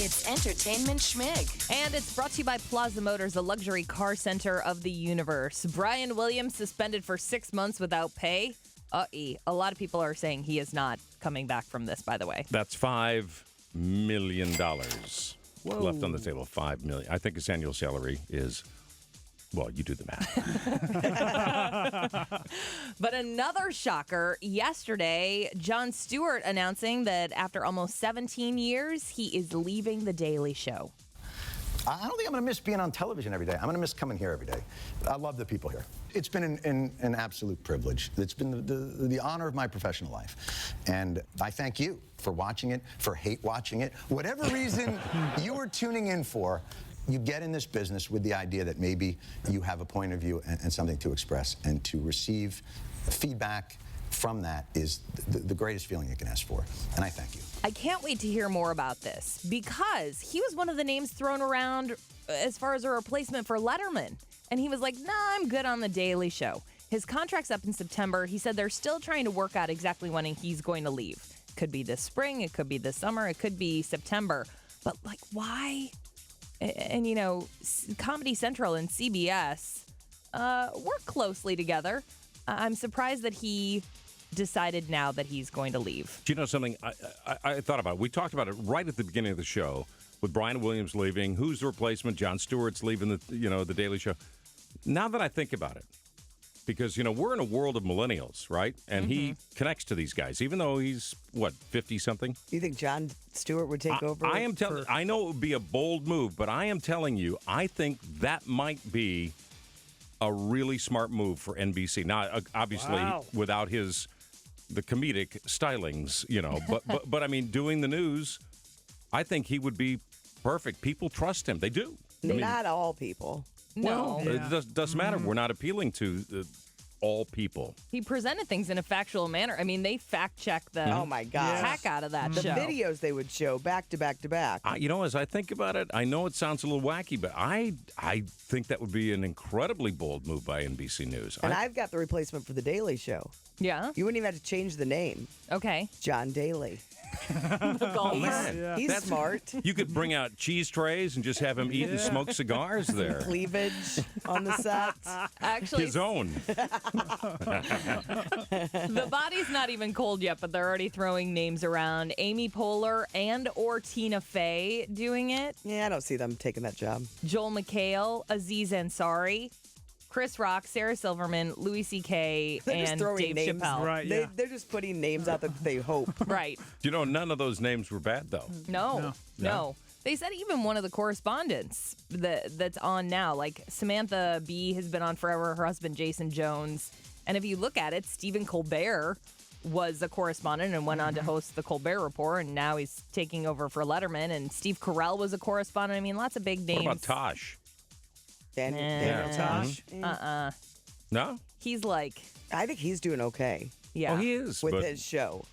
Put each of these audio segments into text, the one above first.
It's Entertainment Schmig. And it's brought to you by Plaza Motors, the luxury car center of the universe. Brian Williams suspended for 6 months without pay. A lot of people are saying he is not coming back from this, by the way. That's $5 million left on the table. $5 million. I think his annual salary is, well, you do the math. But another shocker, yesterday, Jon Stewart announcing that after almost 17 years, he is leaving The Daily Show. I don't think I'm going to miss being on television every day. I'm going to miss coming here every day. I love the people here. It's been an absolute privilege. It's been the honor of my professional life. And I thank you for watching it, for hate watching it. Whatever reason you were tuning in for, you get in this business with the idea that maybe you have a point of view and something to express. And to receive feedback from that is the greatest feeling you can ask for. And I thank you. I can't wait to hear more about this because he was one of the names thrown around as far as a replacement for Letterman. And he was like, nah, I'm good on The Daily Show. His contract's up in September. He said they're still trying to work out exactly when he's going to leave. Could be this spring. It could be this summer. It could be September. But, like, why? And, you know, Comedy Central and CBS work closely together. I'm surprised that he decided now that he's going to leave. Do you know something I thought about? We talked about it right at the beginning of the show with Brian Williams leaving. Who's the replacement? Jon Stewart's leaving the Daily Show. Now that I think about it, because, you know, we're in a world of millennials, right? And he connects to these guys, even though he's, 50-something? You think Jon Stewart would take over? I am telling. I know it would be a bold move, but I am telling you, I think that might be a really smart move for NBC. Now, obviously, without the comedic stylings, you know, but I mean, doing the news, I think he would be perfect. People trust him. They do. Not all people. No. Well, it doesn't matter. We're not appealing to all people. He presented things in a factual manner. I mean, they fact-check the heck out of that show. The videos they would show back to back to back. You know, as I think about it, I know it sounds a little wacky, but I think that would be an incredibly bold move by NBC News. And I've got the replacement for The Daily Show. Yeah? You wouldn't even have to change the name. Okay. John Daly. The golfer. He's smart. You could bring out cheese trays and just have him eat and smoke cigars there. Cleavage on the set. Actually, his own. The body's not even cold yet, but they're already throwing names around. Amy Poehler and or Tina Fey doing it. Yeah, I don't see them taking that job. Joel McHale, Aziz Ansari, Chris Rock, Sarah Silverman, Louis C.K., and Dave Chappelle. Right, They're just putting names out that they hope. Right. You know, none of those names were bad, though. No. They said even one of the correspondents that's on now, like Samantha Bee has been on forever, her husband Jason Jones. And if you look at it, Stephen Colbert was a correspondent and went on to host the Colbert Report, and now he's taking over for Letterman. And Steve Carell was a correspondent. I mean, lots of big names. What about Tosh? Daniel Tosh? No? He's like... I think he's doing okay. Yeah. Oh, he is. With his show.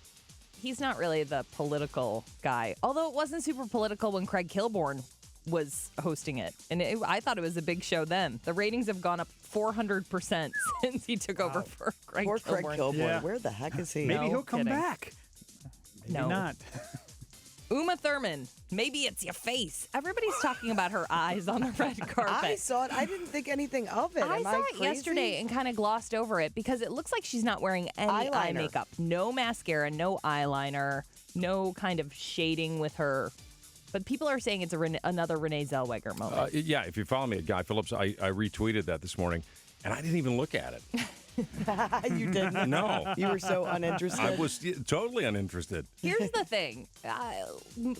He's not really the political guy. Although it wasn't super political when Craig Kilborn was hosting it. And I thought it was a big show then. The ratings have gone up 400% since he took over for Craig Poor Kilborn. Craig Kilborn. Yeah. Where the heck is he? Maybe No he'll come kidding. back. Maybe No. not. Uma Thurman, maybe it's your face. Everybody's talking about her eyes on the red carpet. I saw it. I didn't think anything of it. I saw it crazy? yesterday and kind of glossed over it because it looks like she's not wearing any eye Eyeliner. makeup. No mascara, no eyeliner, no kind of shading with her. But people are saying it's another Renee Zellweger moment. Yeah, if you follow me at Guy Phillips, I retweeted that this morning, and I didn't even look at it. You didn't? No. You were so uninterested? I was totally uninterested. Here's the thing.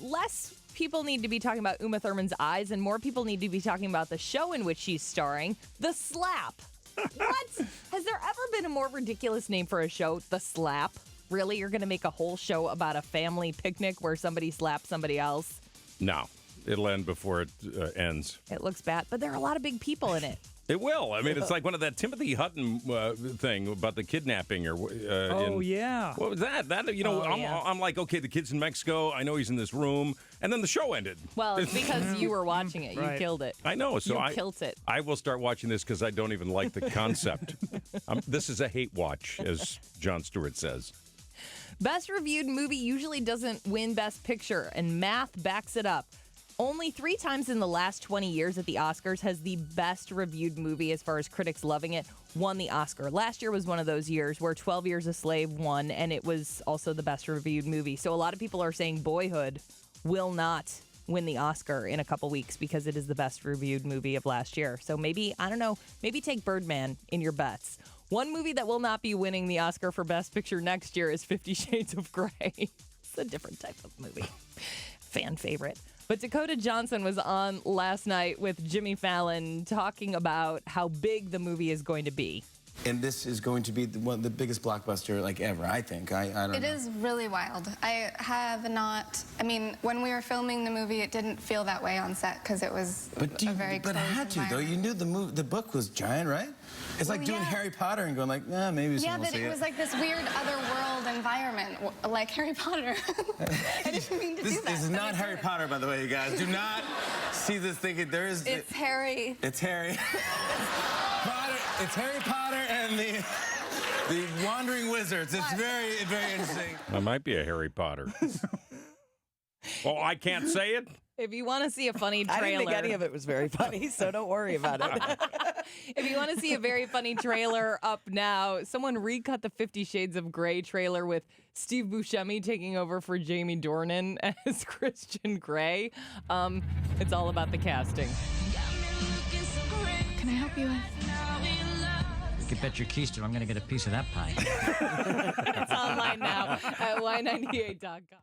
Less people need to be talking about Uma Thurman's eyes and more people need to be talking about the show in which she's starring, The Slap. What? Has there ever been a more ridiculous name for a show? The Slap? Really? You're going to make a whole show about a family picnic where somebody slaps somebody else? No. It'll end before it ends. It looks bad, but there are a lot of big people in it. It will. I mean, it's like one of that Timothy Hutton thing about the kidnapping. Yeah. What was that? I'm like, okay, the kid's in Mexico. I know he's in this room. And then the show ended. Well, it's because you were watching it. You Right. killed it. I know. So you killed it. I will start watching this because I don't even like the concept. This is a hate watch, as Jon Stewart says. Best reviewed movie usually doesn't win Best Picture, and math backs it up. Only 3 times in the last 20 years at the Oscars has the best reviewed movie, as far as critics loving it, won the Oscar. Last year was one of those years where 12 Years a Slave won, and it was also the best reviewed movie. So a lot of people are saying Boyhood will not win the Oscar in a couple weeks because it is the best reviewed movie of last year. So maybe, I don't know, maybe take Birdman in your bets. One movie that will not be winning the Oscar for Best Picture next year is 50 Shades of Grey. It's a different type of movie. Fan favorite. But Dakota Johnson was on last night with Jimmy Fallon talking about how big the movie is going to be. And this is going to be one of the biggest blockbuster ever, I think. I don't know. It is really wild. I have not, when we were filming the movie, it didn't feel that way on set because it was a very close But it had to, though. environment. You knew the book was giant, right? It's like doing yeah. Harry Potter and going like, nah, maybe Yeah, someone will but see it was like this weird otherworld environment, like Harry Potter. I didn't mean to do that. This is but not it Harry did. Potter, by the way, you guys. Do not see this thinking there is... It's Harry. It's Harry. Potter, it's Harry Potter and the Wandering Wizards. It's very, very interesting. That might be a Harry Potter. Oh, I can't say it? If you want to see a funny trailer. I didn't think any of it was very funny, so don't worry about it. If you want to see a very funny trailer up now, someone recut the 50 Shades of Grey trailer with Steve Buscemi taking over for Jamie Dornan as Christian Grey. It's all about the casting. Can I help you with? You can bet your keister I'm going to get a piece of that pie. It's online now at y98.com.